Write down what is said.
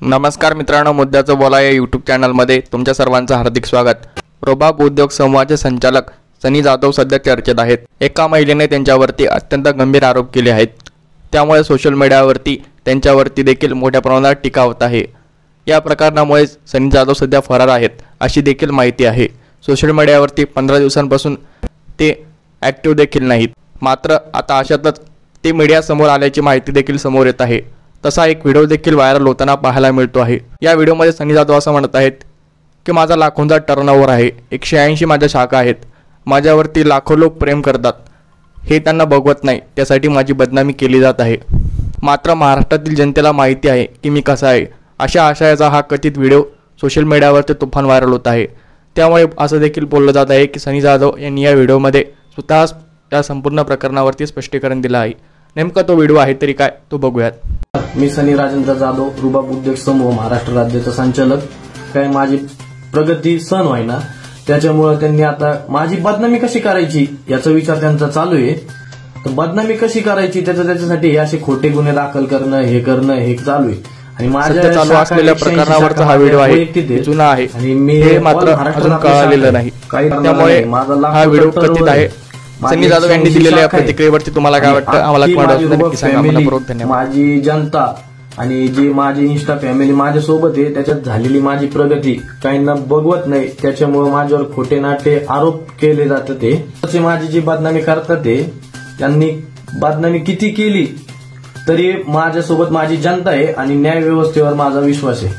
नमस्कार मित्रांनो, मुद्द्याचं बोला या यूट्यूब चॅनलमध्ये तुमच्या सर्वांचं हार्दिक स्वागत। रुबाब उद्योग समूहाचे संचालक सनी जाधव सध्या चर्चेत आहेत। एका महिलेने त्यांच्यावरती अत्यंत गंभीर आरोप केले आहेत, त्यामुळे सोशल मीडियावरती त्यांच्यावरती देखील मोठ्या प्रमाणात टीका होत आहे। या प्रकरणामुळे सनी जाधव सध्या फरार आहेत अशी देखील माहिती आहे। सोशल मीडियावरती 15 दिवसांपासून ते ॲक्टिव्ह देखील नाहीत, मात्र आता अशातच ते मीडियासमोर आल्याची माहिती देखील समोर येत आहे। तसा एक व्हिडिओ देखील व्हायरल होताना पाहायला मिळतो आहे। या व्हिडिओमध्ये सनी जाधव असं म्हणत आहेत की माझा लाखोंचा टर्नओव्हर आहे, 180 माझ्या शाखा आहेत, माझ्यावरती लाखो लोक प्रेम करतात, हे त्यांना बघवत नाही, त्यासाठी माझी बदनामी केली जात आहे। मात्र महाराष्ट्रातील जनतेला माहिती आहे की मी कसा आहे, अशा आशयाचा हा कथित व्हिडिओ सोशल मीडियावरती तुफान व्हायरल होत आहे। त्यामुळे असं देखील बोललं जात आहे की सनी जाधव यांनी या व्हिडिओमध्ये स्वतःच त्या संपूर्ण प्रकरणावरती स्पष्टीकरण दिलं आहे। नेमका तो व्हिडिओ आहे तरी काय, तो बघूयात। मी सनी राजेंद्र जाधव, रुबाब उद्योग समूह महाराष्ट्र राज्याचा संचालक। काय माझी प्रगती सहन व्हायना, त्याच्यामुळे त्यांनी आता माझी बदनामी कशी करायची याचा विचार त्यांचा चालू आहे। तर बदनामी कशी करायची त्याच्यासाठी हे असे खोटे गुन्हे दाखल करणं हे चालू आहे। आणि माझ्या चालू असलेल्या प्रकरणावरचा हा व्हिडिओ आहे, जुना आहे आणि मी हे मात्र अजून कळलेलं नाही, त्यामुळे हा व्हिडिओ कथित आहे। सनी जाधव यांनी दिलेल्या प्रतिक्रियेवरती तुम्हाला काय वाटतं आम्हाला कमेंट सांगा। मनपूर्वक धन्यवाद। माझी जनता आणि जी माझी इन्स्टा फॅमिली माझ्यासोबत आहे, त्याच्यात झालेली माझी प्रगती काहींना बघवत नाही, त्याच्यामुळे माझ्यावर खोटे नाटे आरोप केले जातात। ते माझी जी बदनामी करतात ते त्यांनी बदनामी किती केली तरी माझ्यासोबत माझी जनता आहे आणि न्याय व्यवस्थेवर माझा विश्वास आहे।